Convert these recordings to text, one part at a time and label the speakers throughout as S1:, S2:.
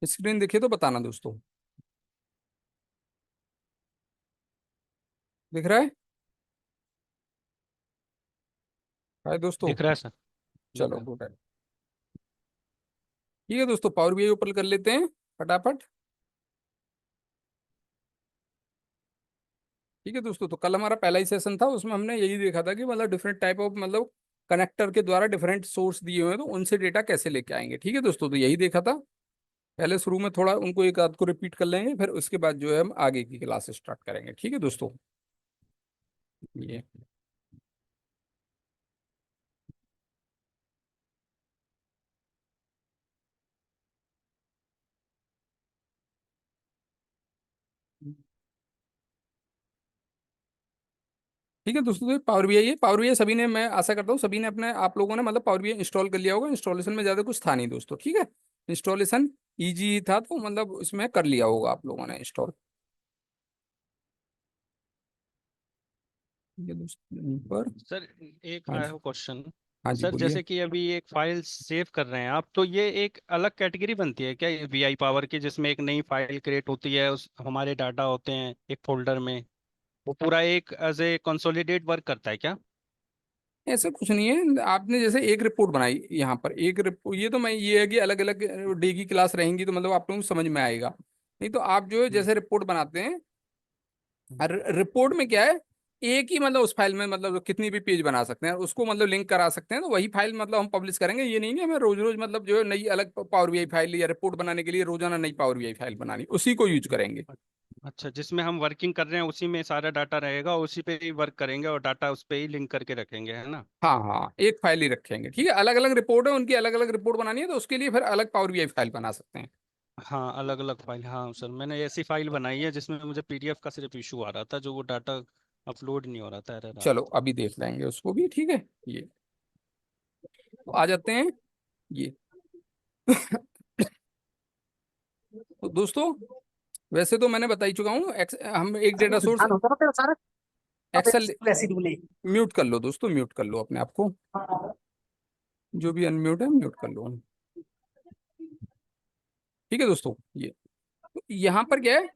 S1: Screen दिखे तो बताना दोस्तों। दिख रहा है? हाय दोस्तों।
S2: दिख रहा है सर। दिख
S1: चलो
S2: रहा है।
S1: गुड है। ठीक है दोस्तों, पावर बीआई ओपन कर लेते हैं फटाफट। ठीक है दोस्तों, तो कल हमारा पहला ही सेशन था, उसमें हमने यही देखा था कि मतलब डिफरेंट टाइप ऑफ मतलब कनेक्टर के द्वारा डिफरेंट सोर्स दिए हुए हैं, तो उनसे डेटा कैसे लेके आएंगे। ठीक है दोस्तों, तो यही देखा था। पहले शुरू में थोड़ा उनको एक आध को रिपीट कर लेंगे, फिर उसके बाद जो है हम आगे की क्लास स्टार्ट करेंगे। ठीक है दोस्तों। ये ठीक है दोस्तों, तो पावर बीआई है। पावर बीआई सभी ने, मैं आशा करता हूँ सभी ने अपने, आप लोगों ने मतलब पावर बीआई इंस्टॉल कर लिया होगा। इंस्टॉलेशन में ज़्यादा कुछ था नहीं दोस्तों। ठीक है, इंस्टॉलेशन इजी ही था, तो मतलब उसमें कर लिया होगा आप लोगों ने इंस्टॉल। ठीक है दोस्तों, यहीं पर।
S2: सर एक
S1: हाँ
S2: आई
S1: जी।
S2: Have question.
S1: हाँ जी
S2: सर
S1: बोलिए।
S2: जैसे कि अभी एक फाइल सेव कर रहे हैं आप, तो ये एक अलग कैटेगरी बनती है क्या ये वीआई पावर की, जिसमें एक नई फाइल क्रिएट होती है, उस हमारे डाटा होते हैं एक फोल्डर में, वो पूरा एक एज ए कंसोलिडेट वर्क करता है क्या?
S1: ऐसा कुछ नहीं है, आपने जैसे एक रिपोर्ट बनाई यहाँ पर, एक रिपोर्ट, ये तो मैं, ये है कि अलग अलग डे की क्लास रहेंगी तो मतलब आप लोगों को समझ में आएगा। नहीं तो आप जो है
S2: हम्म।
S1: जैसे रिपोर्ट बनाते हैं,
S2: हम्म।
S1: रिपोर्ट में क्या है, एक ही मतलब उस फाइल में मतलब कितनी भी पेज बना सकते हैं, उसको मतलब लिंक करा सकते हैं, तो वही फाइल मतलब हम पब्लिश करेंगे। ये नहीं कि हमें रोज रोज मतलब जो है नई अलग पावर बीआई फाइल या रिपोर्ट बनाने के लिए रोजाना नई पावर बीआई फाइल बनानी, उसी को यूज करेंगे।
S2: अच्छा, जिसमें हम वर्किंग कर रहे हैं उसी में सारा डाटा रहेगा, उसी पे ही वर्क करेंगे और डाटा उस पे ही लिंक करके रखेंगे, है ना?
S1: हाँ हाँ, एक फाइल ही रखेंगे। ठीक है, अलग अलग रिपोर्ट है, उनकी अलग अलग रिपोर्ट बनानी है, तो उसके लिए फिर अलग पावर बीआई फाइल बना सकते हैं।
S2: हाँ, अलग अलग फाइल। हाँ सर, मैंने ऐसी फाइल बनाई है जिसमें मुझे पीडीएफ का सिर्फ इशू आ रहा था, जो वो डाटा अपलोड नहीं हो रहा था, एरर आ
S1: चलो
S2: रहा था।
S1: अभी देख लेंगे उसको भी। ठीक है, ये तो आ जाते हैं ये। तो दोस्तों, वैसे तो मैंने बता ही चुका हूँ, हम एक डेटा सोर्स
S3: ध्यान होता ना तेरा सारा। अब
S1: एक्सेल।
S3: वैसी दूले।
S1: म्यूट कर लो दोस्तों, म्यूट कर लो अपने आप को, जो भी अनम्यूट है म्यूट कर लो। ठीक है दोस्तों, ये तो यहाँ पर क्या है,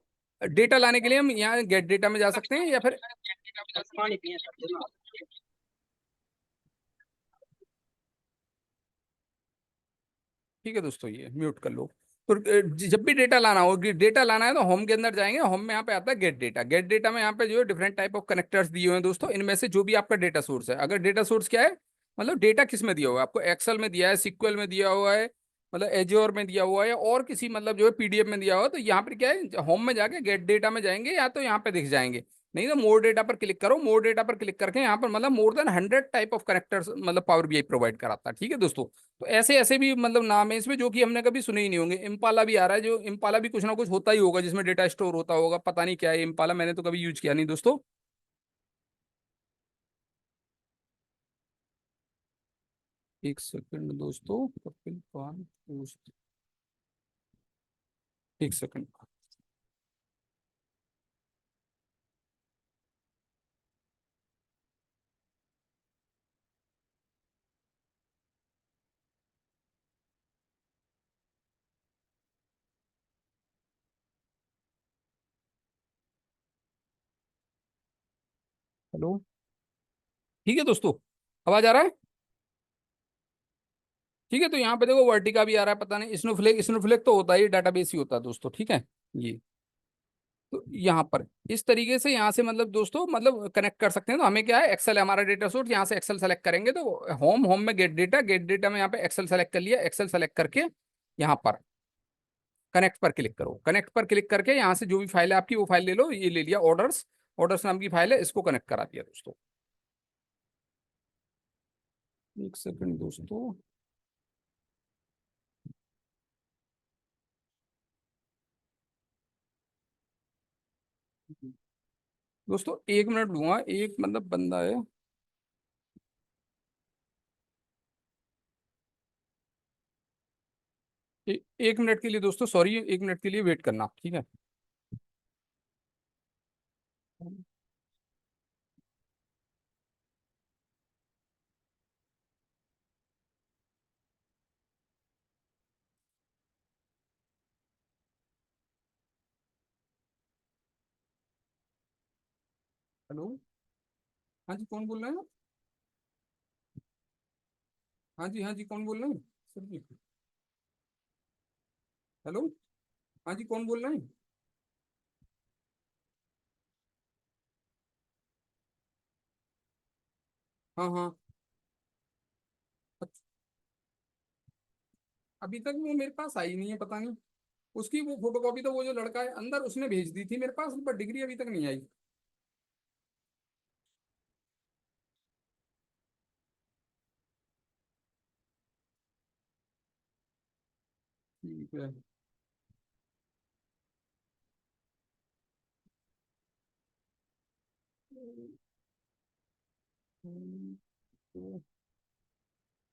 S1: डेटा लाने के लिए हम यहाँ गेट डेटा में जा सकते हैं, या फिर
S3: पानी पिए सब जना।
S1: ठीक है दोस्तों, ये म्यूट कर लो। तो जब भी डेटा लाना हो, डेटा लाना है तो होम के अंदर जाएंगे, होम में यहाँ पे आता है गेट डेटा। गेट डेटा में यहाँ पे जो है डिफरेंट टाइप ऑफ कनेक्टर्स दिए हुए हैं दोस्तों, इनमें से जो भी आपका डेटा सोर्स है, अगर डेटा सोर्स क्या है, मतलब डेटा किस में दिया हुआ है आपको, एक्सेल में दिया है, सिक्वल में दिया हुआ है, मतलब एज्योर में दिया हुआ है, और किसी मतलब जो है पीडीएफ में दिया हुआ है, तो यहाँ पर क्या है, होम में जाके गेट डेटा में जाएंगे, या तो यहाँ पे दिख जाएंगे। नहीं तो मोर डेटा पर क्लिक करो, मोर डेटा पर क्लिक करके यहाँ पर मतलब more than 100 type of connectors मतलब पावर बीआई प्रोवाइड कराता है। ठीक है दोस्तों, तो ऐसे ऐसे भी मतलब नाम है इसमें जो कि हमने कभी सुने ही नहीं होंगे। इम्पाला भी आ रहा है, जो इम्पाला भी कुछ ना कुछ होता ही होगा जिसमें डेटा स्टोर होता होगा, पता नहीं क्या है इम्पाला, मैंने तो कभी यूज किया नहीं दोस्तों। एक सेकंड दोस्तों, कपिल पान पोस्ट, एक सेकंड। हेलो। ठीक है दोस्तों, आवाज आ रहा है? ठीक है, तो यहाँ पे देखो वर्टिका भी आ रहा है, पता नहीं स्नोफ्लेक, स्नोफ्लेक तो होता ही डाटाबेस ही होता है दोस्तों। ठीक है, ये तो यहाँ पर इस तरीके से यहाँ से मतलब दोस्तों मतलब कनेक्ट कर सकते हैं। तो हमें क्या है, एक्सेल है हमारा डेटा सोर्स, यहाँ से एक्सेल सेलेक्ट करेंगे तो होम, होम में गेट डेटा, गेट डेटा में यहाँ पे एक्सेल सेलेक्ट कर लिया, एक्सेल सेलेक्ट करके यहाँ पर कनेक्ट पर क्लिक करो। कनेक्ट पर क्लिक करके यहाँ से जो भी फाइल है आपकी वो फाइल ले लो, ये ले लिया ऑर्डर्स, ऑर्डर्स नाम की फाइल है, इसको कनेक्ट करा दिया दोस्तों। एक सेकंड दोस्तों। दोस्तों एक मिनट लूंगा, एक मतलब बंदा है। एक मिनट के लिए दोस्तों, सॉरी, एक मिनट के लिए वेट करना, ठीक है। हेलो। हाँ जी, कौन बोल रहे हैं? हाँ जी, कौन बोल रहे हैं सर जी? हेलो। हाँ जी, कौन बोल रहे हैं? हाँ हाँ। अच्छा, अभी तक वो मेरे पास आई नहीं है, पता नहीं। उसकी वो फोटोकॉपी तो वो जो लड़का है अंदर उसने भेज दी थी मेरे पास, पर डिग्री अभी तक नहीं आई। ठीक है। तो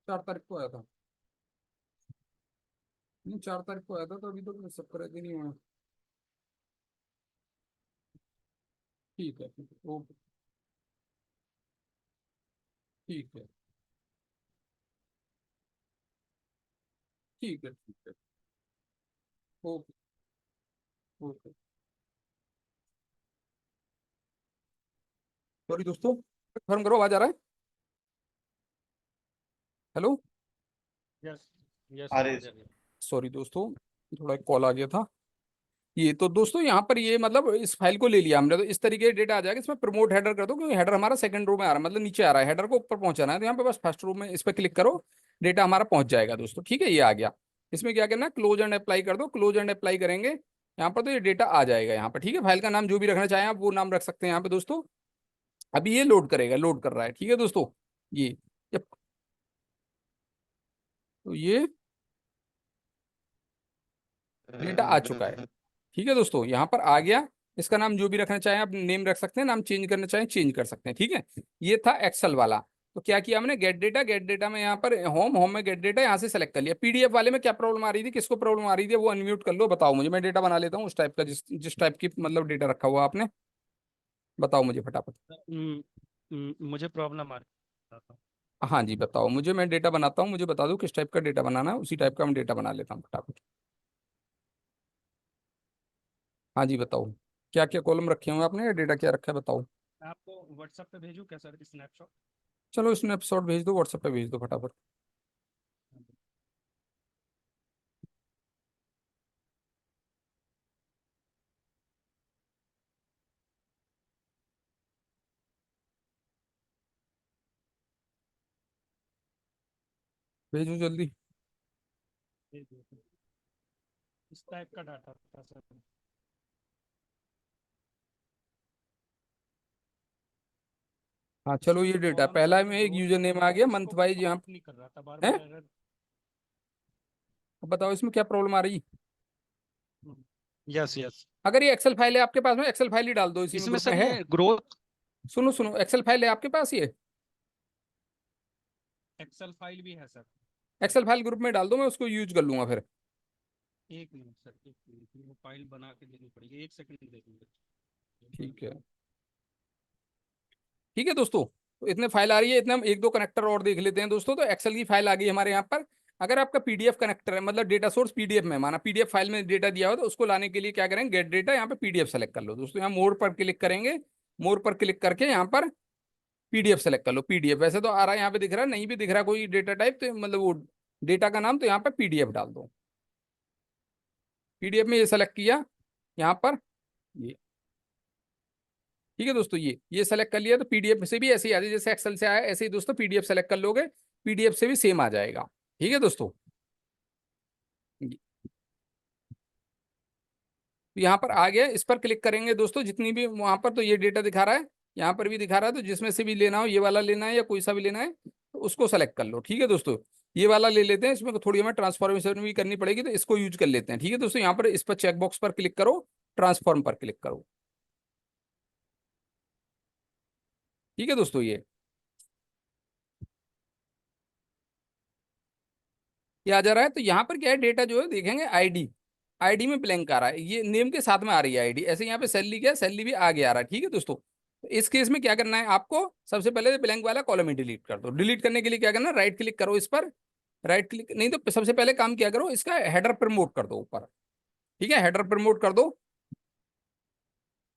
S1: 4 तारीख को आया था। नहीं, 4 तारीख को आया था, तो अभी तो सब करे नहीं हुआ। ठीक है, ओके। ठीक है, ठीक है। ओके। ओके। सॉरी दोस्तों, कंफर्म करो, आवाज आ रहा है? हेलो।
S2: यस यस
S4: अरे
S2: आवाज आ रही है।
S1: सॉरी दोस्तों, थोड़ा एक कॉल आ गया था। ये तो दोस्तों यहाँ पर ये मतलब इस फाइल को ले लिया हमने, तो इस तरीके डेटा आ जाएगा। इसमें प्रमोट हेडर कर दो, क्योंकि हेडर हमारा सेकंड रो में आ रहा है, मतलब नीचे आ रहा है। हेडर को ऊपर पहुंचाना है, तो यहाँ पे बस फर्स्ट रो में इस पर क्लिक करो, डेटा हमारा पहुंच जाएगा दोस्तों। ठीक है, ये आ गया। इसमें क्या करना है, क्लोज एंड अप्लाई कर दो। क्लोज एंड अप्लाई करेंगे यहाँ पर, तो ये डेटा आ जाएगा यहाँ पर। ठीक है, फाइल का नाम जो भी रखना चाहें आप वो नाम रख सकते हैं यहाँ पे दोस्तों। अभी ये लोड करेगा, लोड कर रहा है। ठीक है दोस्तों, ये जब तो ये डेटा आ चुका है। ठीक है दोस्तों, यहाँ पर आ गया। इसका नाम जो भी रखना चाहें आप नेम रख सकते हैं, नाम चेंज करना चाहें चेंज कर सकते हैं। ठीक है, ये था एक्सेल वाला। तो क्या किया हमने, गेट डेटा, गेट डेटा में यहाँ पर होम, होम में गेट डेटा यहाँ से सेलेक्ट कर लिया। पीडीएफ वाले में क्या प्रॉब्लम आ रही थी, किसको प्रॉब्लम आ रही थी, वो अनम्यूट कर लो, बताओ मुझे। मैं डेटा बना लेता हूँ उस टाइप का, जिस जिस टाइप की मतलब डेटा रखा हुआ आपने, बताओ मुझे फटाफट।
S2: मुझे प्रॉब्लम आ रही है।
S1: हाँ जी बताओ मुझे, मैं डेटा बनाता हूँ, मुझे बता दो किस टाइप का डेटा बनाना है, उसी टाइप का मैं डेटा बना लेता हूँ फटाफट। हाँ जी बताओ, क्या क्या कॉलम रखे हुए हैं आपने, डेटा क्या रखा है बताओ।
S2: मैं आपको व्हाट्सएप पे भेजूँ क्या सर स्नैपशॉट?
S1: चलो स्नैपशॉट भेज दो, व्हाट्सएप पे भेज दो फटाफट। भेजो जल्दी।
S2: इस टाइप का डाटा था सर।
S1: हाँ चलो,
S2: इसमें
S1: ये
S2: जो
S1: डेटा
S2: कॉलम्स
S1: पहला
S2: वाली
S1: में एक
S2: ग्रोथ
S1: यूजर
S2: है
S1: नेम
S2: ना
S1: आ गया,
S2: इसको
S1: मंथ
S2: वो
S1: वाइज यहाँ
S2: काउंट नहीं कर रहा था, बार
S1: है।
S2: बार एरर।
S1: अब बताओ इसमें क्या प्रॉब्लम आ रही।
S2: Yes yes.
S1: अगर ये एक्सेल फाइल है आपके पास में, एक्सेल फाइल ही डाल दो, इसी में
S2: इसमें
S1: ग्रुप में
S2: सर
S1: है।
S2: ये ग्रोथ
S1: सुनो सुनो, एक्सेल फाइल है आपके पास ये,
S2: एक्सेल फाइल भी है सर।
S1: एक्सेल फाइल ग्रुप में डाल दो, मैं उसको यूज कर लूंगा फिर।
S2: एक मिनट सर, एक मिनट, वो फाइल बना के देनी पड़ेगी, एक सेकंड दे दीजिए।
S1: ठीक है। ठीक है दोस्तों, तो इतने फाइल आ रही है, इतने हम एक दो कनेक्टर और देख लेते हैं दोस्तों। तो एक्सेल की फाइल आ गई हमारे यहाँ पर। अगर आपका पीडीएफ कनेक्टर है, मतलब डेटा सोर्स पीडीएफ में, माना पीडीएफ फाइल में डेटा दिया हो, तो उसको लाने के लिए क्या करेंगे, गेट डेटा, यहाँ पे पीडीएफ सेलेक्ट कर लो दोस्तों। यहाँ मोर पर क्लिक करेंगे, मोर पर क्लिक करके यहाँ पर पीडीएफ सेलेक्ट कर लो। पीडीएफ वैसे तो आ रहा है यहाँ पे, दिख रहा है, नहीं भी दिख रहा कोई डेटा टाइप, तो मतलब वो डेटा का नाम, तो यहाँ पे पीडीएफ डाल दो। पीडीएफ में ये सेलेक्ट किया यहाँ पर, ये ठीक है दोस्तों, ये सेलेक्ट कर लिया। तो पीडीएफ से भी ऐसे ही आ जाए, जैसे एक्सेल से आया ऐसे ही दोस्तों पीडीएफ सेलेक्ट कर लोगे, पीडीएफ से भी सेम आ जाएगा। ठीक है दोस्तों, तो यहाँ पर आ गया, इस पर क्लिक करेंगे दोस्तों, जितनी भी वहां पर तो ये डेटा दिखा रहा है, यहाँ पर भी दिखा रहा है। तो जिसमें से भी लेना हो, ये वाला लेना है या कोई सा भी लेना है, तो उसको सेलेक्ट कर लो। ठीक है दोस्तों, ये वाला ले लेते हैं, इसमें थोड़ी हमें ट्रांसफॉर्मेशन भी करनी पड़ेगी, तो इसको यूज कर लेते हैं। ठीक है दोस्तों, यहाँ पर इस पर चेकबॉक्स पर क्लिक करो, ट्रांसफॉर्म पर क्लिक करो। ठीक है दोस्तों, ये आ जा रहा है। तो यहाँ पर क्या है, डेटा जो है देखेंगे, आईडी, आईडी में ब्लैंक आ रहा है, ये नेम के साथ में आ रही है आईडी। ऐसे यहाँ पे सैलरी क्या है, सैलरी भी आगे आ रहा है। ठीक है दोस्तों, तो इस केस में क्या करना है आपको, सबसे पहले ब्लैंक वाला कॉलम ही डिलीट कर दो। डिलीट करने के लिए क्या करना है, राइट क्लिक करो इस पर, राइट क्लिक नहीं तो सबसे पहले काम क्या करो, इसका हेडर प्रमोट कर दो ऊपर। ठीक है, हेडर प्रमोट कर दो।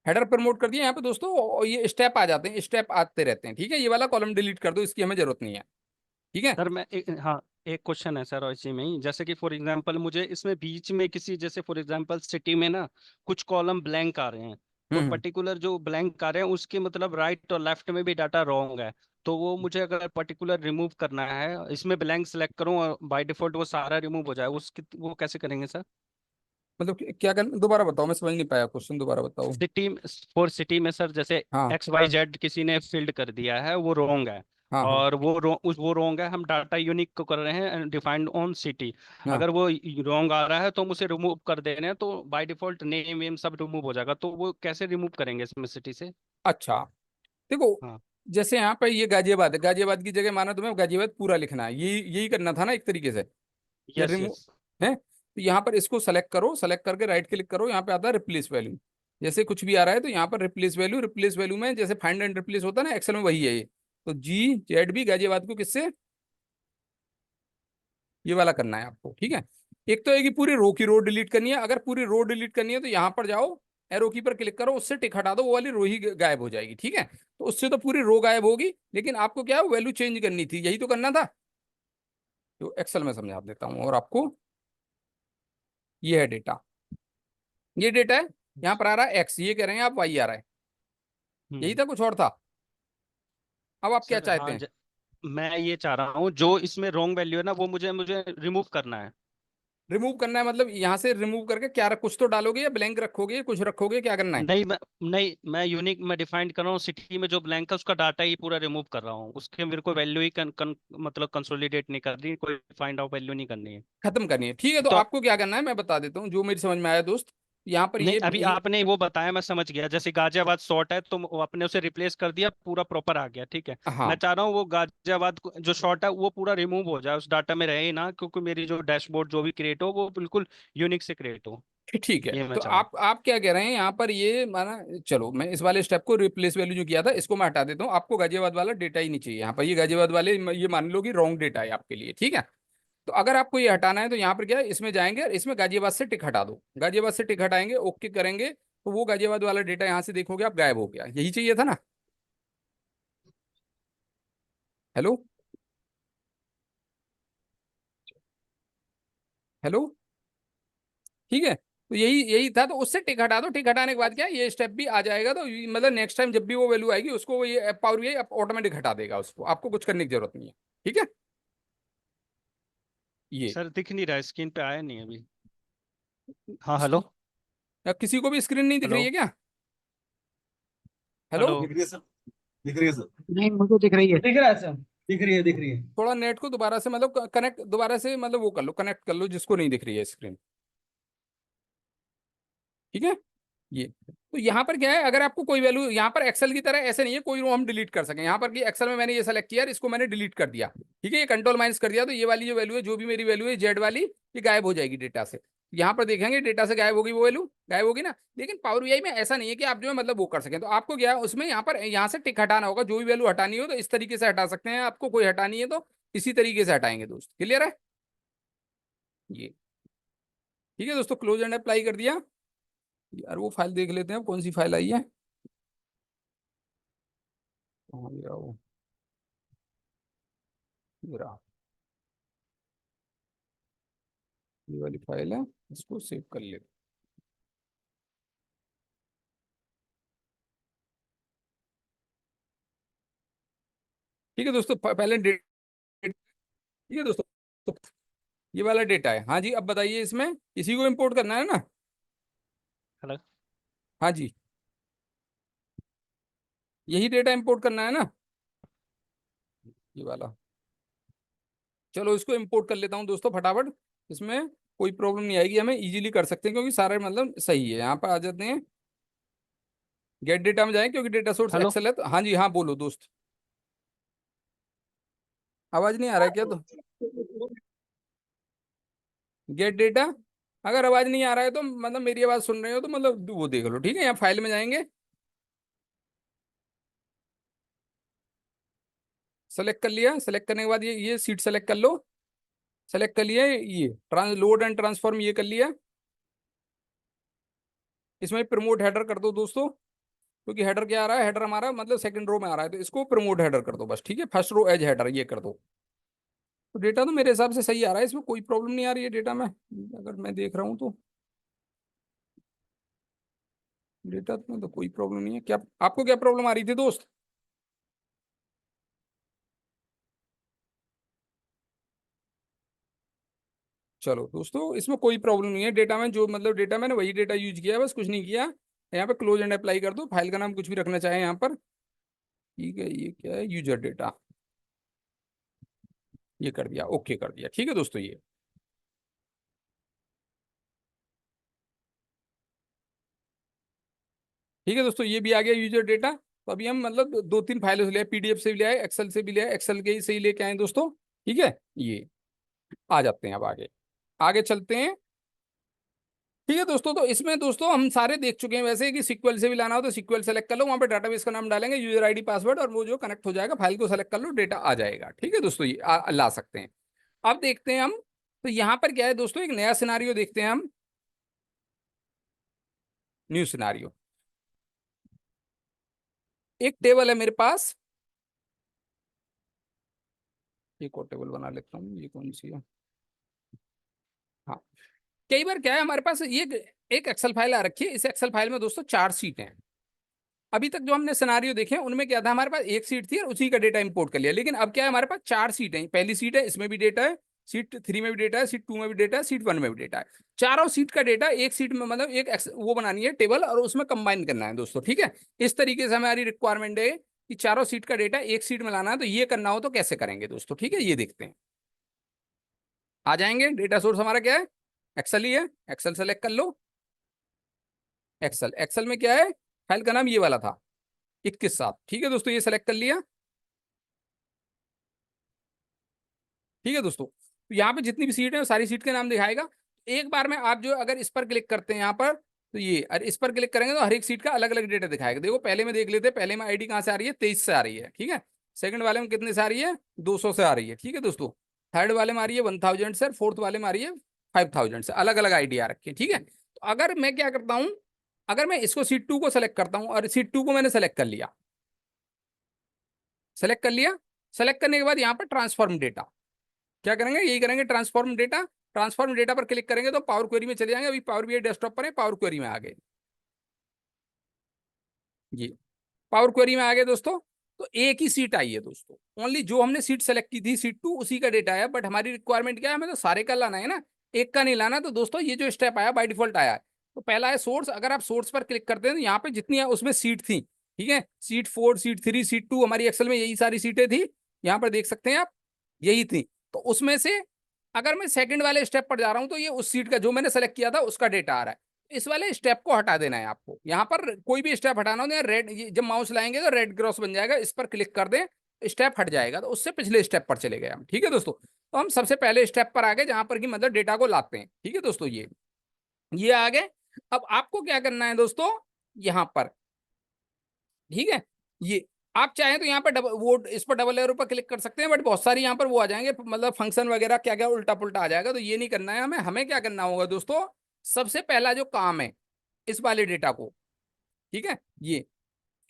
S1: हेडर प्रमोट कर दिया यहाँ पे दोस्तों, और ये स्टेप आ जाते हैं, स्टेप आते रहते हैं, ठीक है। ये वाला कॉलम डिलीट कर दो, इसकी हमें जरूरत नहीं है, ठीक है।
S2: सर मैं हाँ, एक क्वेश्चन है सर, और इसी में ही जैसे कि फॉर एग्जांपल मुझे इसमें बीच में किसी, जैसे फॉर एग्जांपल सिटी में ना कुछ कॉलम ब्लैंक आ रहे हैं, तो
S1: हम्म।
S2: पर्टिकुलर जो ब्लैंक आ रहे हैं उसके मतलब राइट और लेफ्ट में भी डाटा रॉन्ग है, तो वो मुझे अगर पर्टिकुलर रिमूव करना है, इसमें ब्लैंक सेलेक्ट करूं और बाय डिफॉल्ट वो सारा रिमूव हो जाए, उसकी वो कैसे करेंगे सर?
S1: मतलब क्या कर, दोबारा बताओ, मैं समझ नहीं पाया क्वेश्चन, दोबारा बताओ।
S2: सिटी, फॉर सिटी में सर जैसे
S1: हाँ
S2: XYZ किसी ने फील्ड कर दिया है, वो रॉन्ग है,
S1: हाँ हाँ
S2: और वो रॉन्ग है, हम डाटा यूनिक को कर रहे हैं डिफाइंड ऑन सिटी,
S1: हाँ।
S2: अगर वो रॉन्ग आ रहा है तो हम उसे रिमूव कर दे रहे हैं, तो बाय डिफॉल्ट नेम वेम सब रिमूव हो जाएगा, तो वो कैसे रिमूव करेंगे इसमें सिटी से?
S1: अच्छा, देखो,
S2: हाँ।
S1: जैसे यहाँ पे ये गाजियाबाद है, गाजियाबाद की जगह माना तुम्हें गाजियाबाद पूरा लिखना है, यही करना था ना एक तरीके से, या
S2: यस
S1: रिमूव
S2: यस।
S1: है। तो यहाँ पर इसको सेलेक्ट करो, सेलेक्ट करके राइट क्लिक करो, यहाँ पे आता है रिप्लेस वैल्यू। जैसे कुछ भी आ रहा है तो यहाँ पर रिप्लेस वैल्यू, रिप्लेस वैल्यू में जैसे फाइंड एंड रिप्लेस होता है ना एक्सेल में, वही है ये। तो GZB गाजियाबाद को किससे, ये वाला करना है आपको, ठीक है। एक तो है कि पूरी रो की रो डिलीट करनी है, अगर पूरी रो डिलीट करनी है तो यहाँ पर जाओ, एरो की पर क्लिक करो, उससे टिक हटा दो, वो वाली रो ही गायब हो जाएगी, ठीक है। तो उससे तो पूरी रो गायब होगी, लेकिन आपको क्या है, वैल्यू चेंज करनी थी, यही तो करना था। तो एक्सेल में समझा देता हूँ और आपको, ये है डेटा, ये डेटा है, यहाँ पर आ रहा है एक्स, ये कह रहे हैं आप वाई आ रहा है, यही
S2: हम्म।
S1: था, कुछ और था। अब आप क्या
S2: सर
S1: चाहते
S2: हाँ,
S1: हैं।
S2: मैं ये चाह रहा हूँ जो इसमें रॉन्ग वैल्यू है ना, वो मुझे मुझे रिमूव करना है।
S1: रिमूव करना है, मतलब यहाँ से रिमूव करके क्या कुछ तो डालोगे, या ब्लैंक रखोगे, कुछ रखोगे, क्या करना है।
S2: नहीं मैं यूनिक मैं डिफाइंड कर रहा हूँ, सिटी में जो ब्लैंक है उसका डाटा ही पूरा रिमूव कर रहा हूँ, उसके मेरे को वैल्यू ही मतलब कंसोलिडेट नहीं करनी, कोई फाइंड आउट वैल्यू नहीं करनी है।
S1: खत्म करनी है, ठीक है। तो
S2: तो
S1: आपको क्या करना है मैं बता देता हूँ, जो मेरी समझ में आया दोस्त। यहाँ पर
S2: नहीं,
S1: ये,
S2: अभी आपने वो बताया मैं समझ गया, जैसे गाजियाबाद शॉर्ट है तो वो आपने उसे रिप्लेस कर दिया, पूरा प्रॉपर आ गया, ठीक है। मैं
S1: हाँ
S2: चाह रहा हूँ वो गाजियाबाद जो शॉर्ट है वो पूरा रिमूव हो जाए, उस डाटा में रहे ही ना, क्योंकि मेरी जो डैशबोर्ड जो भी क्रिएट हो वो बिल्कुल यूनिक से क्रिएट हो,
S1: ठीक है।
S2: ये मैं
S1: तो
S2: चाह रहा हूँ।
S1: आप क्या कह रहे हैं यहाँ पर, ये माना, चलो मैं इस वाले स्टेप को, रिप्लेस वैल्यू जो किया था इसको मैं हटा देता हूँ, आपको गाजियाबाद वाला डेटा ही नहीं चाहिए यहाँ पर, ये गाजियाबाद वाले ये मान लो कि रॉन्ग डेटा है आपके लिए, ठीक है। तो अगर आपको ये हटाना है तो यहाँ पर क्या है, इसमें जाएंगे और इसमें गाजियाबाद से टिक हटा दो, गाजियाबाद से टिक हटाएंगे, ओके करेंगे, तो वो गाजियाबाद वाला डेटा यहाँ से देखोगे आप गायब हो गया, यही चाहिए था ना। हेलो, हेलो, ठीक है। तो यही यही था, तो उससे टिक हटा दो, टिक हटाने के बाद क्या है, ये स्टेप भी आ जाएगा, तो मतलब नेक्स्ट टाइम जब भी वो वैल्यू आएगी उसको वो ये पावर ये ऑटोमेटिक हटा देगा उसको, आपको कुछ करने की जरूरत नहीं है, ठीक है। ये
S2: सर दिख नहीं रहा, स्क्रीन पे आया नहीं अभी। हाँ हेलो।
S1: स्क्रीन, किसी को भी स्क्रीन नहीं दिख रही
S2: हेलो।
S1: है क्या। Hello,
S2: hello.
S4: दिख रही है सर। दिख रही है सर।
S3: नहीं मुझको दिख रही है।
S4: दिख रहा है सर। दिख रही है, दिख रही है।
S1: थोड़ा नेट को दोबारा से मतलब कनेक्ट, दोबारा से मतलब वो कर लो, कनेक्ट कर लो जिसको नहीं दिख रही है स्क्रीन, ठीक है। ये तो यहाँ पर क्या है, अगर आपको कोई वैल्यू यहाँ पर एक्सेल की तरह ऐसे नहीं है कोई रो हम डिलीट कर सकें, यहाँ पर कि एक्सेल में मैंने ये सेलेक्ट किया, इसको मैंने डिलीट कर दिया, ठीक है, ये कंट्रोल माइनस कर दिया, तो ये वाली जो वैल्यू है, जो भी मेरी वैल्यू है जेड वाली, ये गायब हो जाएगी डेटा से। यहाँ पर देखेंगे डेटा से गायब होगी, वो वैल्यू गायब होगी ना। लेकिन पावर बीआई में ऐसा नहीं है कि आप जो है मतलब वो कर सकें, तो आपको क्या है उसमें यहाँ पर, यहाँ से टिक हटाना होगा, जो भी वैल्यू हटानी हो तो इस तरीके से हटा सकते हैं, आपको कोई हटानी है तो इसी तरीके से हटाएंगे दोस्त, क्लियर है ये। ठीक है दोस्तों, क्लोज एंड अप्लाई कर दिया। यार वो फाइल देख लेते हैं, अब कौन सी फाइल आई है। कहाँ गया वो, ये रहा, ये वाली फाइल है, इसको सेव कर ले। ठीक है दोस्तों, पहले डेट, ठीक है दोस्तों, तो ये वाला डेटा है, हाँ जी। अब बताइए, इसमें इसी को इंपोर्ट करना है ना।
S2: हेलो।
S1: हाँ जी, यही डेटा इंपोर्ट करना है ना, ये वाला। चलो इसको इंपोर्ट कर लेता हूँ दोस्तों फटाफट, इसमें कोई प्रॉब्लम नहीं आएगी, हमें इजीली कर सकते हैं क्योंकि सारे मतलब सही है। यहाँ पर आ जाते हैं, गेट डेटा में जाएं, क्योंकि डेटा सोर्स
S2: हेलो।
S1: एक्सेल है, तो हाँ जी, हाँ बोलो दोस्त। आवाज नहीं आ रहा है क्या, तो गेट डेटा, अगर आवाज नहीं आ रहा है तो मतलब मेरी आवाज सुन रहे हो तो मतलब वो देख लो, ठीक है। यहाँ फाइल में जाएंगे, सेलेक्ट कर लिया, सेलेक्ट करने के बाद ये सीट सेलेक्ट कर लो, सेलेक्ट कर लिया, ये ट्रांस लोड एंड ट्रांसफॉर्म ये कर लिया, इसमें प्रमोट हेडर कर दो दोस्तों, क्योंकि हेडर क्या आ रहा है, हेडर हमारा मतलब सेकंड रो में आ रहा है, तो इसको प्रमोट हेडर कर दो बस, ठीक है, फर्स्ट रो एज हेडर ये कर दो। तो डेटा तो मेरे हिसाब से सही आ रहा है, इसमें कोई प्रॉब्लम नहीं आ रही है डेटा में, अगर मैं देख रहा हूँ तो डेटा में तो कोई प्रॉब्लम नहीं है। क्या आपको क्या प्रॉब्लम आ रही थी दोस्त? चलो दोस्तों, इसमें कोई प्रॉब्लम नहीं है डेटा में, जो मतलब डेटा मैंने वही डेटा यूज किया है, बस कुछ नहीं किया। यहाँ पे क्लोज एंड अप्लाई कर दो, फाइल का नाम कुछ भी रखना चाहे यहाँ पर, ठीक है। ये क्या है, यूजर डेटा, ये कर दिया, ओके कर दिया, ठीक है दोस्तों। ये ठीक है दोस्तों, ये भी आ गया यूजर डेटा। तो अभी हम मतलब दो तीन फाइलों से लिया, पीडीएफ से भी लिया है, एक्सेल से भी लिया है, एक्सेल के ही से ही लेके आए दोस्तों, ठीक है। ये आ जाते हैं अब आगे, आगे चलते हैं। ठीक है दोस्तों, तो इसमें दोस्तों हम सारे देख चुके हैं वैसे कि सीक्वल से भी लाना हो तो सीक्वल सेलेक्ट कर लो, वहां पे डाटाबेस का नाम डालेंगे, यूजर आईडी पासवर्ड, और वो जो कनेक्ट हो जाएगा, फाइल को सेलेक्ट कर लो, डेटा आ जाएगा। ठीक है दोस्तों, ये ला सकते हैं। अब देखते हैं हम, तो यहाँ पर क्या है दोस्तों, एक नया सिनारियो देखते हैं हम, न्यू सिनारियो। एक टेबल है मेरे पास, एक और टेबल बना लेता हूँ, ये कौन सी है, हाँ। कई बार क्या है हमारे पास ये एक एक्सेल फाइल आ रखी है, इस एक्सेल फाइल में दोस्तों 4 सीट हैं। अभी तक जो हमने सिनारियो देखे हैं उनमें क्या था, हमारे पास एक सीट थी और उसी का डेटा इंपोर्ट कर लिया, लेकिन अब क्या है, हमारे पास 4 सीट है। पहली सीट है, इसमें भी डेटा है, सीट 3 में भी डेटा है, सीट 2 में भी डेटा है, सीट 1 में भी डेटा है। चारों सीट का डेटा एक सीट में मतलब एक वो बनानी है टेबल, और उसमें कंबाइन करना है दोस्तों, ठीक है। इस तरीके से हमारी रिक्वायरमेंट है कि चारों सीट का डेटा एक सीट में लाना है। तो ये करना हो तो कैसे करेंगे दोस्तों, ठीक है, ये देखते हैं। आ जाएंगे, डेटा सोर्स हमारा क्या है, एक्सेल ही है, एक्सेल सेलेक्ट कर लो। एक्सेल, एक्सेल में क्या है, फाइल का नाम ये वाला था, 21/7, ठीक है दोस्तों, ये सेलेक्ट कर लिया। ठीक है दोस्तों, तो यहाँ पे जितनी भी सीट है वो सारी सीट के नाम दिखाएगा। एक बार में आप जो अगर इस पर क्लिक करते हैं यहाँ पर, तो ये अरे इस पर क्लिक करेंगे तो हर एक सीट का अलग अलग डेटा दिखाएगा। देखो पहले में देख लेते हैं, पहले में आईडी कहाँ से आ रही है, 23 से आ रही है, ठीक है। सेकंड वाले में कितने से आ रही है, 200 से आ रही है, ठीक है दोस्तों। थर्ड वाले में आ रही है 1000 से, फोर्थ वाले में आ रही है 5000 से, अलग अलग आईडी आ रखी है, ठीक है। तो अगर मैं क्या करता हूँ, अगर मैं इसको सीट 2 को सेलेक्ट करता हूँ, और सीट 2 को मैंने सेलेक्ट कर लिया, सेलेक्ट कर लिया, सेलेक्ट करने के बाद यहाँ पर ट्रांसफॉर्म डेटा, क्या करेंगे, यही करेंगे, ट्रांसफॉर्म डेटा। ट्रांसफॉर्म डेटा पर क्लिक करेंगे तो पावर क्वेरी में चले जाएंगे, अभी पावर बीआई डेस्कटॉप पर है, पावर क्वेरी में आ गए, जी पावर क्वेरी में आ गए दोस्तों। तो एक ही सीट आई है दोस्तों, ओनली जो हमने सीट सेलेक्ट की थी सीट 2 उसी का डेटा आया, बट हमारी रिक्वायरमेंट क्या है, हमें तो सारे का लाना है ना, एक का नहीं लाना। तो दोस्तों ये जो स्टेप आया बाय डिफॉल्ट आया है, तो पहला है सोर्स। अगर आप सोर्स पर क्लिक करते हैं तो यहाँ पे जितनी है उसमें सीट थी, ठीक है, सीट 4, सीट 3, सीट 2, हमारी एक्सेल में यही सारी सीटें थी, यहाँ पर देख सकते हैं आप, यही थी। तो उसमें से अगर मैं सेकंड वाले स्टेप पर जा रहा हूं तो ये उस सीट का जो मैंने सेलेक्ट किया था उसका डेटा आ रहा है। इस वाले स्टेप को हटा देना है आपको, यहाँ पर कोई भी स्टेप हटाना हो तो रेड, जब माउस लाएंगे तो रेड क्रॉस बन जाएगा, इस पर क्लिक कर दें, स्टेप हट जाएगा, तो उससे पिछले स्टेप पर चले गए हम, ठीक है दोस्तों। तो हम सबसे पहले स्टेप पर आ गए जहां पर कि मतलब डेटा को लाते हैं, ठीक है दोस्तों। ये आ गए। अब आपको क्या करना है दोस्तों, यहाँ पर, ठीक है, ये आप चाहें तो यहाँ पर डबल वो इस पर डबल एरो पर क्लिक कर सकते हैं, बट बहुत सारी यहाँ पर वो आ जाएंगे मतलब फंक्शन वगैरह क्या क्या उल्टा पुल्टा आ जाएगा, तो ये नहीं करना है हमें। हमें क्या करना होगा दोस्तों, सबसे पहला जो काम है इस वाले डेटा को, ठीक है, ये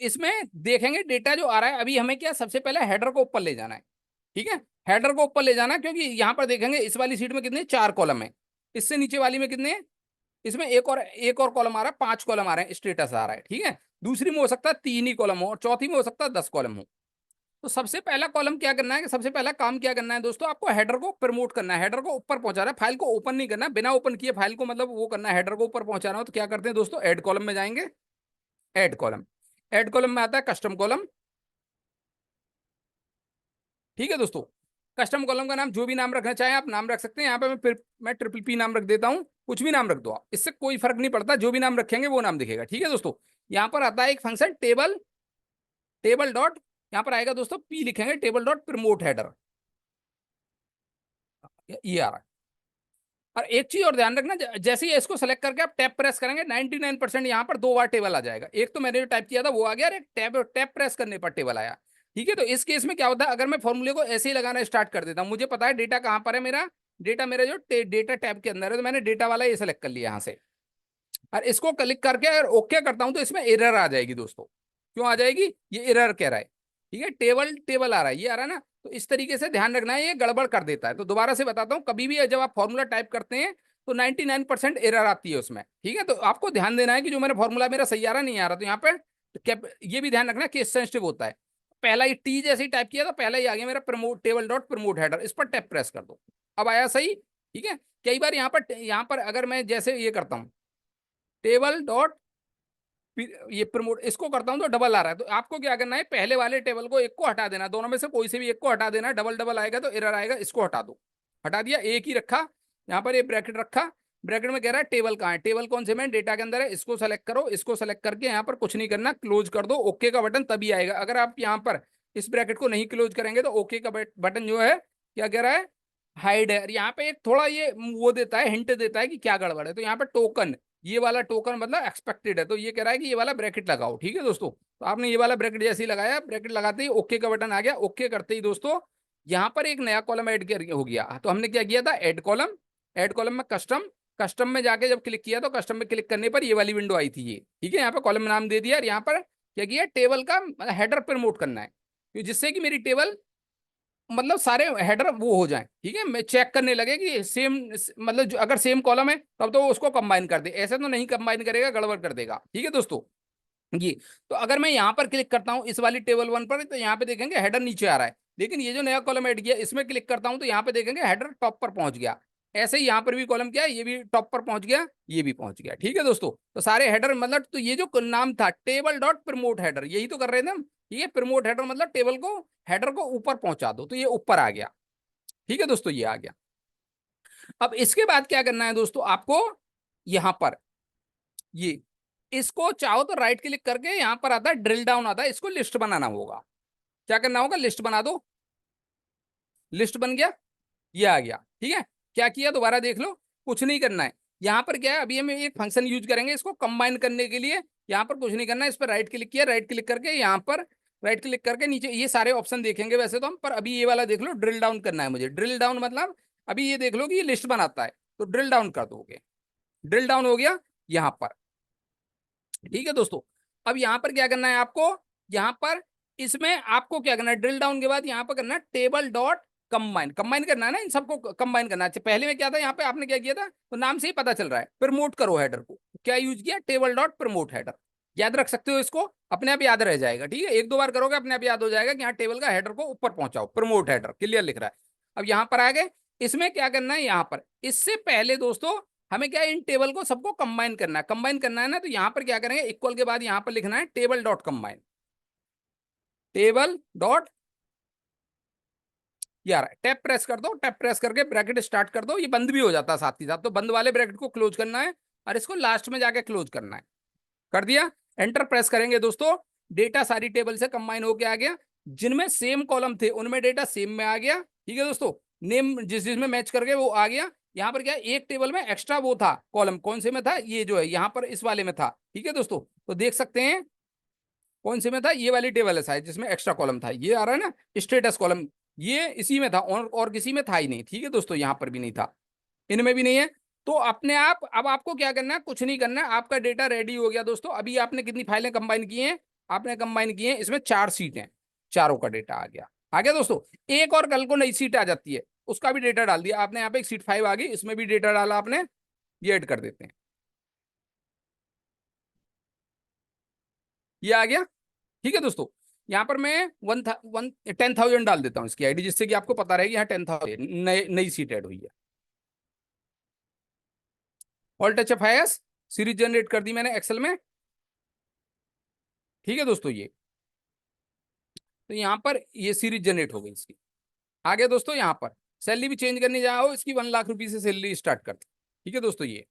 S1: इसमें देखेंगे डेटा जो आ रहा है, अभी हमें क्या सबसे पहले हेडर को ऊपर ले जाना है, ठीक है। हेडर को ऊपर ले जाना है, क्योंकि यहाँ पर देखेंगे इस वाली सीट में कितने 4 कॉलम है, इससे नीचे वाली में कितने हैं, इसमें एक और कॉलम आ रहा है, 5 कॉलम आ रहे हैं, स्टेटस आ रहा है, ठीक है। दूसरी में हो सकता है 3 ही कॉलम हो, और चौथी में हो सकता है 10 कॉलम हो। तो सबसे पहला कॉलम क्या करना है, कि सबसे पहला काम क्या करना है दोस्तों, आपको हेडर को प्रमोट करना है, हेडर को ऊपर पहुंचाना है, फाइल को ओपन नहीं करना, बिना ओपन किए फाइल को मतलब वो करना है, हेडर को ऊपर पहुंचाना हो तो क्या करते हैं दोस्तों, ऐड कॉलम में जाएंगे, ऐड कॉलम, ऐड कॉलम में आता है कस्टम कॉलम, ठीक है दोस्तों। कस्टम कॉलम का नाम जो भी नाम रखना चाहें आप नाम रख सकते हैं, यहाँ पे मैं ट्रिपल पी नाम रख देता हूँ, कुछ भी नाम रख दो आप, इससे कोई फर्क नहीं पड़ता, जो भी नाम रखेंगे वो नाम दिखेगा, ठीक है दोस्तों। यहाँ पर आता है एक फंक्शन टेबल, टेबल डॉट, यहाँ पर आएगा दोस्तों पी लिखेंगे, टेबल डॉट प्रमोट हेडर, ये आ रहा है। और एक चीज और ध्यान रखना, जैसे ही इसको सेलेक्ट करके आप टैप प्रेस करेंगे 99% यहाँ पर 2 बार टेबल आ जाएगा, एक तो मैंने जो टाइप किया था वो आ गया, और एक टैप प्रेस करने पर टेबल आया, ठीक है। तो इस केस में क्या होता है, अगर मैं फॉर्मूले को ऐसे ही लगाना स्टार्ट कर देता हूँ, मुझे पता है डेटा कहाँ पर है, मेरा डेटा मेरा जो डेटा टैब के अंदर है, तो मैंने डेटा वाला ये सेलेक्ट कर लिया यहाँ से, और इसको क्लिक करके अगर ओके करता हूँ तो इसमें एरर आ जाएगी दोस्तों, क्यों आ जाएगी, ये एरर कह रहा है, ठीक है, टेबल टेबल आ रहा है, ये आ रहा है ना। तो इस तरीके से ध्यान रखना है, ये गड़बड़ कर देता है। तो दोबारा से बताता हूँ, कभी भी जब आप फॉर्मूला टाइप करते हैं तो 99% एरर आती है उसमें, ठीक है। तो आपको ध्यान देना है कि जो मेरा फॉर्मूला मेरा सही आ रहा नहीं आ रहा, तो यहाँ पे ये भी ध्यान रखना केस सेंसिटिव होता है। पहला ही टी जैसे ही टाइप किया तो पहला ही आ गया मेरा promote table dot promote header, इस पर टैप प्रेस कर दो, अब आया सही, ठीक है। कई बार यहाँ पर अगर मैं जैसे ये करता हूँ टेबल डॉट ये प्रमोट इसको करता हूं तो डबल आ रहा है, तो आपको क्या करना है, पहले वाले टेबल को एक को हटा देना, दोनों में से कोई से भी एक को हटा देना, डबल डबल आएगा तो एरर आएगा, इसको हटा दो, हटा दिया, एक ही रखा, यहाँ पर ये ब्रैकेट रखा, ब्रैकेट में कह रहा है टेबल कहाँ है, टेबल कौन से में डेटा के अंदर है, इसको सेलेक्ट करो, इसको सेलेक्ट करके यहाँ पर कुछ नहीं करना, क्लोज कर दो, ओके का बटन तभी आएगा। अगर आप यहाँ पर इस ब्रैकेट को नहीं क्लोज करेंगे तो ओके का बटन जो है क्या कह रहा है, हाइड है। यहाँ पे एक थोड़ा ये वो देता है, हिंट देता है कि क्या गड़बड़ है, तो यहाँ पे टोकन, ये वाला टोकन मतलब एक्सपेक्टेड है, तो ये कह रहा है कि ये वाला ब्रैकेट लगाओ, ठीक है दोस्तों। तो आपने ये वाला ब्रैकेट जैसे ही लगाया, ब्रैकेट लगाते ही ओके का बटन आ गया, ओके करते ही दोस्तों यहाँ पर एक नया कॉलम ऐड हो गया। तो हमने क्या किया था, ऐड कॉलम, ऐड कॉलम में कस्टम, कस्टम में जाके जब क्लिक किया तो कस्टम में क्लिक करने पर ये वाली विंडो आई थी, ये ठीक है। यहाँ पर कॉलम नाम दे दिया और यहाँ पर क्या किया, टेबल का हेडर प्रमोट करना है, जिससे कि मेरी टेबल मतलब सारे हेडर वो हो जाएं, ठीक है। मैं चेक करने लगे कि सेम, मतलब अगर सेम कॉलम है तब तो वो उसको कंबाइन कर दे, ऐसे तो नहीं कंबाइन करेगा, गड़बड़ कर देगा, ठीक है दोस्तों जी। तो अगर मैं यहाँ पर क्लिक करता हूँ इस वाली टेबल 1 पर, तो यहाँ पे देखेंगे हेडर नीचे आ रहा है, लेकिन ये जो नया कॉलम ऐड किया इसमें क्लिक करता हूँ तो यहाँ पे देखेंगे हेडर टॉप पर पहुंच गया। ऐसे ही यहाँ पर भी कॉलम क्या है, ये भी टॉप पर पहुंच गया, ये भी पहुंच गया, ठीक है दोस्तों। तो सारे हेडर मतलब, तो ये जो नाम था टेबल डॉट प्रमोट हेडर, यही तो कर रहे थे हम, ठीक है। प्रमोट हेडर मतलब टेबल को, हेडर को ऊपर पहुंचा दो, तो ये ऊपर आ गया, ठीक है दोस्तों, ये आ गया। अब इसके बाद क्या करना है दोस्तों आपको, यहां पर ये इसको चाहो तो राइट क्लिक करके यहां पर आता है ड्रिल डाउन आता है, इसको लिस्ट बनाना होगा। क्या करना होगा, लिस्ट बना दो, लिस्ट बन गया, ये आ गया, ठीक है। क्या किया दोबारा देख लो, कुछ नहीं करना है। यहाँ पर क्या है, अभी हम एक फंक्शन यूज करेंगे इसको कंबाइन करने के लिए, यहाँ पर कुछ नहीं करना है, इस पर राइट क्लिक किया, राइट क्लिक करके यहाँ पर राइट क्लिक करके नीचे ये सारे ऑप्शन देखेंगे वैसे तो हम, पर अभी ये वाला देख लो, ड्रिल डाउन करना है मुझे। ड्रिल डाउन मतलब अभी ये देख लो कि ये लिस्ट बनाता है, तो ड्रिल डाउन कर दोगे, ड्रिल डाउन हो गया यहाँ पर, ठीक है दोस्तों। अब यहाँ पर क्या करना है आपको, यहाँ पर इसमें आपको क्या करना है, ड्रिल डाउन के बाद यहाँ पर करना है टेबल डॉट कंबाइन, कंबाइन करना है ना, इन सबको कंबाइन करना है। अच्छा, पहले में क्या था, यहाँ पे आपने क्या किया था, तो नाम से ही पता चल रहा है, प्रमोट करो हेडर को, क्या यूज किया, टेबल डॉट प्रमोट हेडर। याद रख सकते हो इसको, अपने आप याद रह जाएगा, ठीक है। एक दो बार करोगे अपने आप याद हो जाएगा कि यहाँ टेबल का हेडर को ऊपर पहुंचाओ, प्रमोट हेडर, क्लियर लिख रहा है। अब यहाँ पर आ गए, इसमें क्या करना है, यहाँ पर इससे पहले दोस्तों हमें क्या है, इन टेबल को सबको कंबाइन करना है, कंबाइन करना है ना, तो यहां पर क्या करेंगे, इक्वल के बाद यहां पर लिखना है table dot combine, table dot, यार टैप प्रेस कर दो, टैप प्रेस करके ब्रैकेट स्टार्ट कर दो, ये बंद भी हो जाता है साथ ही साथ, तो बंद वाले ब्रैकेट को क्लोज करना है और इसको लास्ट में जाके क्लोज करना है, कर दिया, एंटर प्रेस करेंगे दोस्तों, डेटा सारी टेबल से कंबाइन होके आ गया, जिनमें सेम कॉलम थे उनमें डेटा सेम में आ गया, ठीक है दोस्तों। नेम जिस जिसमें मैच करके वो आ गया। यहाँ पर क्या है, एक टेबल में एक्स्ट्रा वो था कॉलम, कौन से में था, ये जो है यहाँ पर इस वाले में था, ठीक है दोस्तों। तो देख सकते हैं कौन से में था, ये वाली टेबल है शायद जिसमें एक्स्ट्रा कॉलम था, ये आ रहा है ना स्टेटस कॉलम, ये इसी में था, और किसी में था ही नहीं, ठीक है दोस्तों, यहाँ पर भी नहीं था, इनमें भी नहीं है। तो अपने आप, अब आपको क्या करना है, कुछ नहीं करना है, आपका डेटा रेडी हो गया दोस्तों। अभी आपने कितनी फाइलें कंबाइन की हैं, आपने कंबाइन की हैं, इसमें 4 सीटें, चारों का डेटा आ गया, आ गया दोस्तों। एक और कल को नई सीट आ जाती है, उसका भी डेटा डाल दिया आपने, यहाँ पे एक सीट 5 आ गई, इसमें भी डेटा डाला आपने, ये ऐड कर देते हैं, ये आ गया, ठीक है दोस्तों। यहाँ पर मैं 10,000 डाल देता हूँ इसकी आईडी, जिससे कि आपको पता रहेगी यहाँ 10,000 नई सीट ऐड हुई है। All touch F series generate कर दी मैंने एक्सेल में, ठीक है दोस्तों। ये तो यहाँ पर ये सीरीज जनरेट हो गई इसकी, आ गया दोस्तों। यहाँ पर सैलरी भी चेंज करने जाओ, इसकी 1 लाख रुपए से सैलरी स्टार्ट करते, ठीक है दोस्तों। ये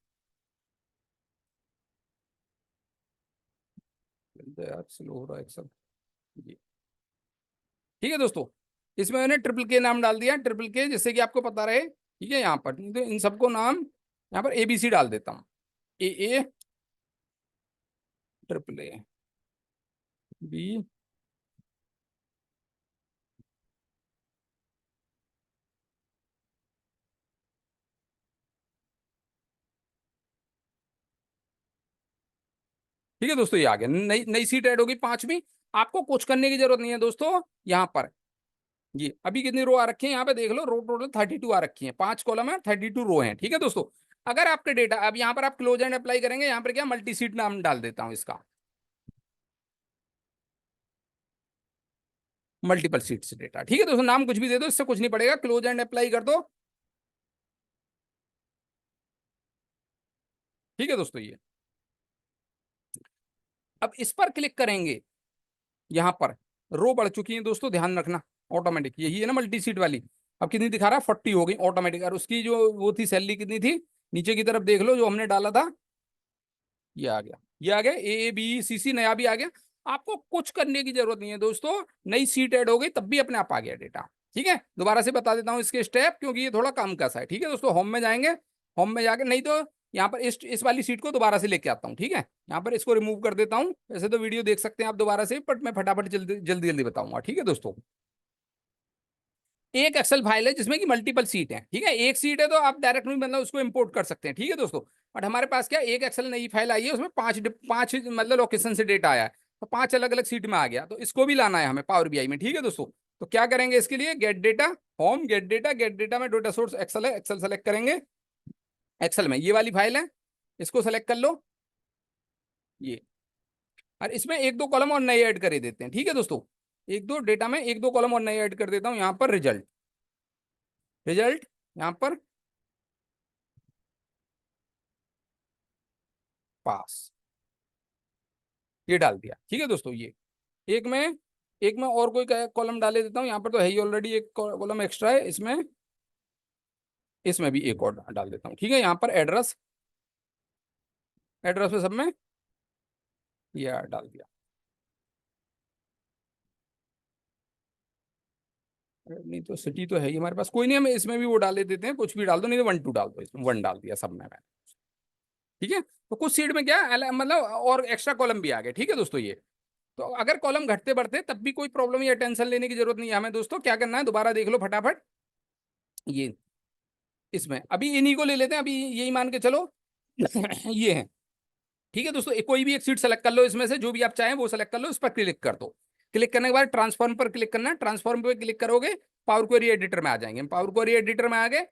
S1: यार स्लो हो रहा है एक्सेल, ये ठीक है दोस्तों। इसमें मैंने ट्रिपल के नाम डाल दिया, ट्रिपल के, जिससे कि आपको पता रहे, ठीक है। यहाँ पर तो इन सबको नाम यहाँ पर ABC डाल देता हूँ, ए ट्रिपल ए बी, ठीक है दोस्तों, ये आ गया, नई नई सीट ऐड होगी 5वीं। आपको कुछ करने की जरूरत नहीं है दोस्तों। यहाँ पर ये अभी कितनी रो आ रखी है यहाँ पे देख लो, रो टोटल 32 आ रखी है, 5 कॉलम है, 32 रो है। ठीक है दोस्तों, अगर आपके डेटा, अब यहाँ पर आप क्लोज एंड अप्लाई करेंगे, यहाँ पर क्या मल्टी सीट नाम डाल देता हूँ इसका, मल्टीपल सीट्स डेटा। ठीक है दोस्तों, नाम कुछ भी दे दो, इससे कुछ नहीं पड़ेगा, क्लोज एंड अप्लाई कर दो। ठीक है दोस्तों, ये अब इस पर क्लिक करेंगे, यहाँ पर रो बढ़ चुकी है दोस्तों, ध्यान रखना, ऑटोमेटिक यही है ना मल्टी सीट वाली। अब कितनी दिखा रहा है, 40 हो गई ऑटोमेटिक। और उसकी जो वो थी सैलरी कितनी थी, नीचे की तरफ देख लो जो हमने डाला था, ये आ गया, ये आ गया, AABCC नया भी आ गया। आपको कुछ करने की जरूरत नहीं है दोस्तों, नई सीट ऐड हो गई तब भी अपने आप आ गया डेटा। ठीक है, दोबारा से बता देता हूँ इसके स्टेप, क्योंकि ये थोड़ा काम का सा है। ठीक है दोस्तों, होम में जाएंगे, होम में जाके, नहीं तो यहाँ पर इस वाली सीट को दोबारा से लेके आता हूँ। ठीक है, यहाँ पर इसको रिमूव कर देता हूँ। वैसे तो वीडियो देख सकते हैं आप दोबारा से, बट मैं फटाफट जल्दी जल्दी जल्दी बताऊंगा। ठीक है दोस्तों, एक एक्सेल फाइल है जिसमें कि मल्टीपल सीट है। ठीक है, एक सीट है तो आप डायरेक्ट नहीं मतलब उसको इंपोर्ट कर सकते हैं। ठीक है दोस्तों, बट हमारे पास क्या, एक एक्सेल नई फाइल आई है, उसमें पांच मतलब लोकेशन से डेटा आया है, तो 5 अलग अलग सीट में आ गया, तो इसको भी लाना है हमें पावर BI में। ठीक है दोस्तों, तो क्या करेंगे इसके लिए, gate data, home, gate data में डेटा सोर्स एक्सेल है, एक्सेल सेलेक्ट करेंगे। एक्सेल में ये वाली फाइल है, इसको सेलेक्ट कर लो, ये, और इसमें एक दो कॉलम और नए ऐड कर देते हैं। ठीक है दोस्तों, एक दो डेटा में एक दो कॉलम और नए ऐड कर देता हूँ। यहाँ पर रिजल्ट, रिजल्ट यहाँ पर पास, ये डाल दिया। ठीक है दोस्तों, ये एक में, एक में और कोई कॉलम डाले देता हूँ। यहाँ पर तो है ही ऑलरेडी एक कॉलम एक्स्ट्रा है, इसमें, इसमें भी एक और डाल देता हूँ। ठीक है, यहाँ पर एड्रेस, एड्रेस में सब में ये डाल दिया। नहीं तो सिटी तो है ही हमारे पास, कोई नहीं, हम इसमें भी वो डाले देते हैं, कुछ भी डाल दो, नहीं तो 1 2 डाल दो, इसमें 1 डाल दिया सब में मैंने। ठीक है, तो कुछ सीट में क्या मतलब और एक्स्ट्रा कॉलम भी आ गए। ठीक है दोस्तों, ये तो अगर कॉलम घटते बढ़ते तब भी कोई प्रॉब्लम या टेंशन लेने की जरूरत नहीं है हमें दोस्तों। क्या करना है, दोबारा देख लो फटाफट, ये इसमें अभी इन्हीं को ले लेते हैं, अभी यही मान के चलो ये है। ठीक है दोस्तों, कोई भी एक सीट सेलेक्ट कर लो, इसमें से जो भी आप चाहें वो सेलेक्ट कर लो, इस पर क्लिक कर दो। क्लिक करने के बाद ट्रांसफॉर्म पर क्लिक करना है, ट्रांसफॉर्म पर क्लिक करोगे, पावर क्वेरी एडिटर में आ जाएंगे। पावर क्वेरी एडिटर में आ गए,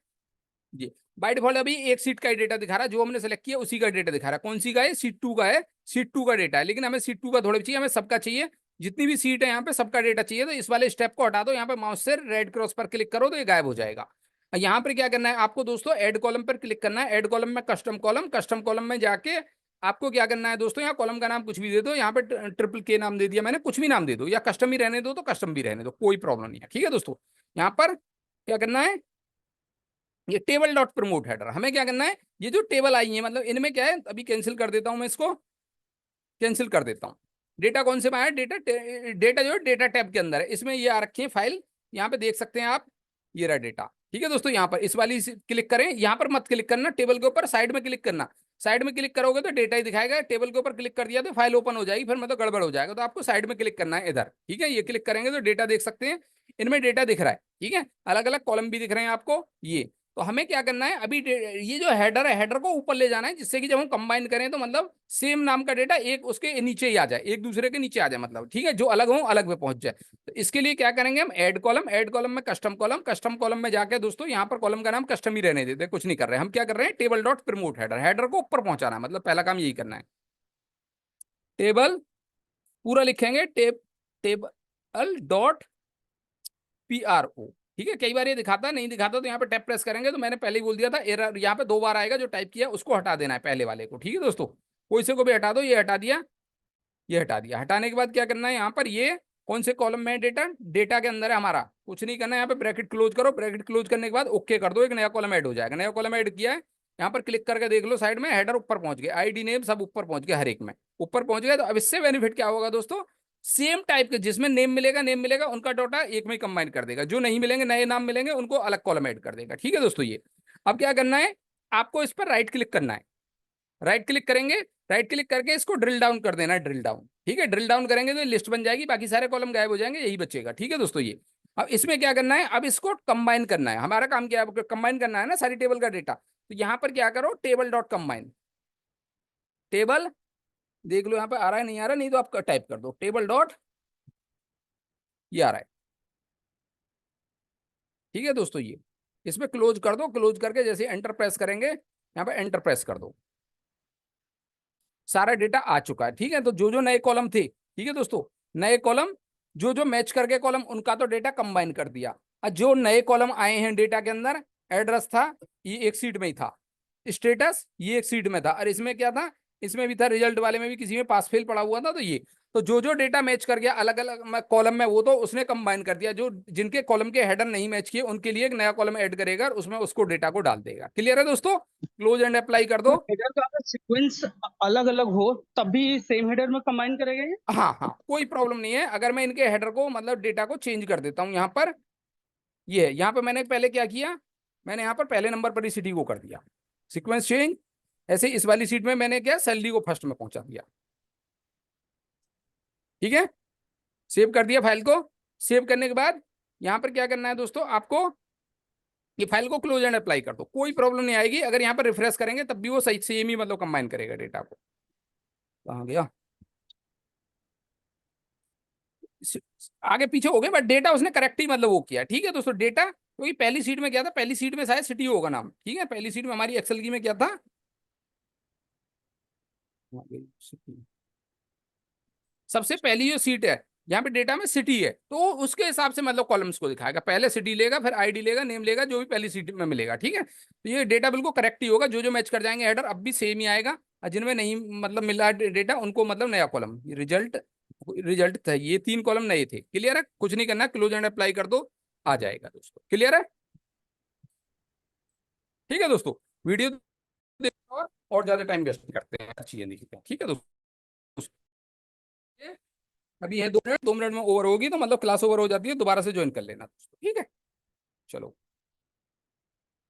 S1: जी बाय डिफॉल्ट अभी एक सीट का ही डेटा दिखा रहा है, जो हमने सेलेक्ट किया उसी का डेटा दिखा रहा है। कौन सी का है, सीट 2 का है, सीट 2 का डेटा है, लेकिन हमें सीट 2 का थोड़ा भी चाहिए, हमें सबका चाहिए, जितनी भी सीट है यहाँ पे सबका डेटा चाहिए। तो इस वाले स्टेप को हटा दो, यहाँ पे माउस से रेड क्रॉस पर क्लिक करो तो ये गायब हो जाएगा। यहाँ पर क्या करना है आपको दोस्तों, ऐड कॉलम पर क्लिक करना है, ऐड कॉलम में कस्टम कॉलम, कस्टम कॉलम में जाके आपको क्या करना है दोस्तों, यहाँ कॉलम का नाम कुछ भी दे दो, यहाँ पे TTK नाम दे दिया मैंने, कुछ भी नाम दे दो, या कस्टम ही रहने दो तो कस्टम भी रहने दो, कोई प्रॉब्लम नहीं है। ठीक है दोस्तों, यहाँ पर क्या करना है, ये टेबल डॉट प्रमोट हेडर, हमें क्या करना है, ये जो टेबल आई है मतलब इनमें क्या है, अभी कैंसिल कर देता हूं मैं इसको, कैंसिल कर देता हूँ। डेटा कौन से में आया, डेटा डेटा जो है डेटा टैब के अंदर है, इसमें ये आ रखी है फाइल, यहाँ पे देख सकते हैं आप, ये रहा डेटा। ठीक है दोस्तों, यहाँ पर इस वाली क्लिक करें, यहाँ पर मत क्लिक करना, टेबल के ऊपर साइड में क्लिक करना, साइड में क्लिक करोगे तो डेटा ही दिखाएगा, टेबल के ऊपर क्लिक कर दिया तो फाइल ओपन हो जाएगी, फिर मतलब गड़बड़ हो जाएगा, तो आपको साइड में क्लिक करना है इधर। ठीक है, ये क्लिक करेंगे तो डेटा देख सकते हैं, इनमें डेटा दिख रहा है। ठीक है, अलग अलग कॉलम भी दिख रहे हैं आपको ये। तो हमें क्या करना है, अभी ये जो हेडर है, हेडर को ऊपर ले जाना है, जिससे कि जब हम कंबाइन करें तो मतलब सेम नाम का डेटा एक उसके नीचे ही आ जाए, एक दूसरे के नीचे आ जाए, मतलब ठीक है, जो अलग हो अलग में पहुंच जाए। तो इसके लिए क्या करेंगे हम, ऐड कॉलम, ऐड कॉलम में कस्टम कॉलम, कस्टम कॉलम में जाके दोस्तों यहाँ पर कॉलम का नाम कस्टम ही रहने देते, कुछ नहीं कर रहे हम, क्या कर रहे हैं, table dot promote header, header को ऊपर पहुंचाना है, मतलब पहला काम यही करना है। टेबल पूरा लिखेंगे, टेबल डॉट PRO। ठीक है, कई बार ये दिखाता है, नहीं दिखाता तो यहाँ पे टैप प्रेस करेंगे, तो मैंने पहले ही बोल दिया था एरर यहाँ पे 2 बार आएगा, जो टाइप किया उसको हटा देना है पहले वाले को। ठीक है दोस्तों, कोई से को भी हटा दो, ये हटा दिया, ये हटा दिया। हटाने के बाद क्या करना है, यहाँ पर ये कौन से कॉलम में है डेटा, डेटा के अंदर है हमारा, कुछ नहीं करना है, यहाँ पे ब्रैकेट क्लोज करो, ब्रैकेट क्लोज करने के बाद ओके कर दो, एक नया कॉलम ऐड हो जाएगा। नया कॉलम ऐड किया है, यहाँ पर क्लिक करके देख लो साइड में, हेडर ऊपर पहुंच गए, ID नेम सब ऊपर पहुंच गए, हर एक में ऊपर पहुंच गए। तो अब इससे बेनिफिट क्या होगा दोस्तों, सेम टाइप के जिसमें नेम मिलेगा, नेम मिलेगा, उनका डाटा एक में कंबाइन कर देगा, जो नहीं मिलेंगे, नए नाम मिलेंगे, उनको अलग कॉलम ऐड कर देगा। ठीक है दोस्तों, ये अब क्या करना है, आपको इस पर राइट क्लिक करना है, राइट क्लिक करेंगे, राइट क्लिक करके इसको ड्रिल डाउन कर देना है, ड्रिल डाउन। ठीक है, ड्रिल डाउन करेंगे तो लिस्ट बन जाएगी, बाकी सारे कॉलम गायब हो जाएंगे, यही बचेगा। ठीक है दोस्तों, ये अब इसमें क्या करना है, अब इसको कंबाइन करना है, हमारा काम क्या है, कंबाइन करना है ना सारी टेबल का डेटा। तो यहाँ पर क्या करो, टेबल डॉट कंबाइन, टेबल देख लो यहाँ पे आ रहा है नहीं आ रहा, नहीं तो आप टाइप कर दो टेबल डॉट, ये आ रहा है। ठीक है दोस्तों, ये इसमें क्लोज कर दो, क्लोज करके जैसे एंटर प्रेस करेंगे यहाँ पे एंटर प्रेस कर दो, सारा डेटा आ चुका है। ठीक है, तो जो जो नए कॉलम थे, ठीक है दोस्तों, नए कॉलम जो जो मैच करके कॉलम उनका तो डेटा कंबाइन कर दिया। और जो नए कॉलम आए हैं डेटा के अंदर, एड्रेस था ये एक सीट में ही था, स्टेटस ये एक सीट में था, और इसमें क्या था, इसमें भी था, रिजल्ट वाले में भी किसी में पास फेल पड़ा हुआ था। तो ये तो जो जो डेटा मैच कर गया अलग अलग कॉलम में, वो तो उसने कंबाइन कर दिया। जो जिनके कॉलम के हेडर नहीं मैच किए उनके लिए एक नया कॉलम ऐड करेगा और उसमें उसको डेटा को डाल देगा। क्लियर है दोस्तों? क्लोज एंड अप्लाई कर दो।
S3: हेडर का अगर सीक्वेंस अलग अलग हो तब भी सेम हेडर में कंबाइन करेगा ये?
S1: हाँ हाँ, कोई प्रॉब्लम नहीं है। अगर मैं इनके हेडर को मतलब डेटा को चेंज कर देता हूँ यहाँ पर, ये यहाँ पे मैंने पहले क्या किया, मैंने यहाँ पर पहले नंबर पर ही सिटी को कर दिया सीक्वेंस चेंज। ऐसे इस वाली सीट में मैंने क्या, सैलरी को फर्स्ट में पहुंचा दिया। ठीक है, सेव कर दिया फाइल को। सेव करने के बाद यहाँ पर क्या करना है दोस्तों, आपको ये फाइल को क्लोज एंड अप्लाई कर दो, कोई प्रॉब्लम नहीं आएगी। अगर यहाँ पर रिफ्रेश करेंगे तब भी वो सही सेम ही मतलब कंबाइन करेगा डेटा को। कहाँ गया, आगे पीछे हो गए, बट डेटा उसने करेक्ट ही मतलब वो किया। ठीक है दोस्तों, डेटा क्योंकि पहली सीट में क्या था, पहली सीट में शायद सिटी होगा नाम। ठीक है, पहली सीट में हमारी एक्सेल की में क्या था, सबसे पहली जो सीट है यहाँ पे डेटा में सिटी है, तो उसके हिसाब से मतलब कॉलम्स को दिखाएगा। पहले सिटी लेगा, फिर आईडी लेगा, नेम लेगा, जो भी पहली सीट में मिलेगा। ठीक है, तो ये डेटा बिल्कुल करेक्ट ही होगा। जो जो मैच कर जाएंगे हेडर अब भी सेम ही आएगा, और जिनमें नहीं मतलब मिला डेटा उनको मतलब नया कॉलम, रिजल्ट रिजल्ट था, ये 3 कॉलम नए थे। क्लियर है? कुछ नहीं करना, क्लोज एंड अप्लाई कर दो, आ जाएगा दोस्तों। क्लियर है? ठीक है दोस्तों, वीडियो देखो और ज्यादा टाइम वेस्ट करते हैं, चीजें देखते हैं। ठीक है दोस्तों, अभी है 2 मिनट, 2 मिनट में ओवर होगी तो मतलब क्लास ओवर हो जाती है, दोबारा से ज्वाइन कर लेना दोस्तों। ठीक है, चलो,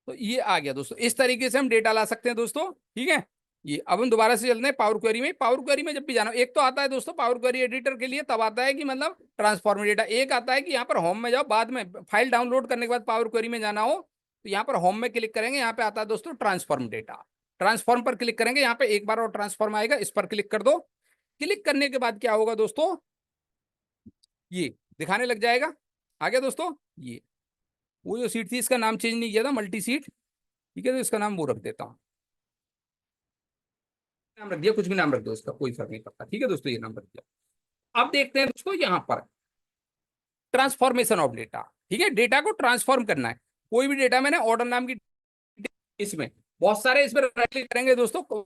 S1: तो ये आ गया दोस्तों। इस तरीके से हम डेटा ला सकते हैं दोस्तों। ठीक है, ये अब हम दोबारा से चलते हैं पावर क्वेरी में। पावर क्वेरी में जब भी जाना, एक तो आता है दोस्तों पावर क्वेरी एडिटर के लिए, तब आता है कि मतलब ट्रांसफॉर्म डेटा। एक आता है कि यहाँ पर होम में जाओ, बाद में फाइल डाउनलोड करने के बाद पावर क्वेरी में जाना हो तो यहाँ पर होम में क्लिक करेंगे, यहाँ पे आता है दोस्तों ट्रांसफॉर्म डेटा। ट्रांसफॉर्म पर क्लिक करेंगे, यहाँ पे एक बार और ट्रांसफॉर्म आएगा, इस पर क्लिक कर दो। क्लिक करने के बाद क्या होगा दोस्तों, ये दिखाने लग जाएगा। आ गया दोस्तों, ये वो जो सीट थी इसका नाम चेंज नहीं किया था, मल्टी सीट। ठीक है, तो इसका नाम वो रख देता हूँ, नाम रख दिया, कुछ भी नाम रख दो इसका, कोई फर्क नहीं पड़ता। ठीक है दोस्तों, ये नाम रख दिया। अब देखते हैं दोस्तों यहाँ पर ट्रांसफॉर्मेशन ऑफ डेटा। ठीक है, डेटा को ट्रांसफॉर्म करना है। कोई भी डेटा मैंने ऑर्डर नाम की, इसमें बहुत सारे, इस पर राइट क्लिक करेंगे दोस्तों,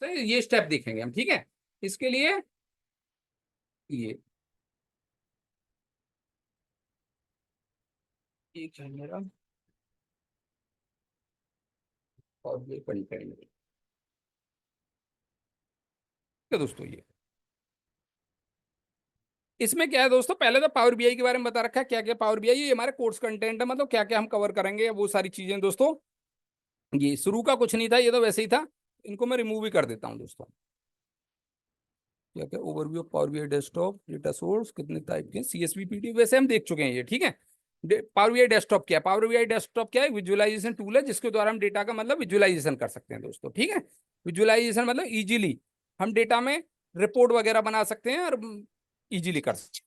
S1: ये स्टेप देखेंगे हम। ठीक है, इसके लिए ये एक है मेरा, और ये पढ़ी करेंगे। ठीक है दोस्तों, ये इसमें क्या है दोस्तों, पहले तो पावर बीआई के बारे में बता रखा है, क्या क्या पावर बीआई, ये हमारे कोर्स कंटेंट है, मतलब क्या क्या हम कवर करेंगे वो सारी चीजें दोस्तों। ये शुरू का कुछ नहीं था, ये तो वैसे ही था। इनको मैं रिमूव भी कर देता हूँ दोस्तों। क्या क्या overview of power BI desktop, data source, कितने टाइप के, सीएसवी पीडी, वैसे हम देख चुके हैं ये। ठीक है, पावर बीआई डेस्कटॉप क्या है, पावर बीआई डेस्कटॉप क्या है, विजुअलाइजेशन टूल है जिसके द्वारा हम डेटा का मतलब विजुअलाइजेशन कर सकते हैं दोस्तों। ठीक है, विजुअलाइजेशन मतलब इजीली हम डेटा में रिपोर्ट वगैरह बना सकते हैं और इजीली कर सकते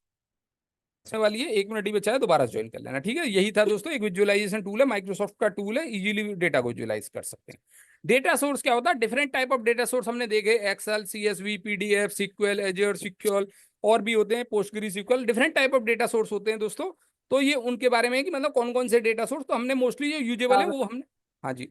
S1: हैं। वाली है, 1 मिनट ही बचा है, दोबारा ज्वाइन कर लेना। ठीक है, यही था दोस्तों, एक विजुअलाइजेशन टूल है, माइक्रोसॉफ्ट का टूल है, इजीली डेटा को विजुअलाइज कर सकते हैं। डेटा सोर्स क्या होता है, different type of data source हमने देखे, Excel, CSV, PDF, SQL, Azure, SQL, और भी होते हैं, PostgreSQL, different type of data source होते हैं दोस्तों। तो ये उनके बारे में है कि मतलब कौन कौन से डेटा सोर्स, तो हमने मोस्टली जो यूजेबल है वो हमने, हाँ जी,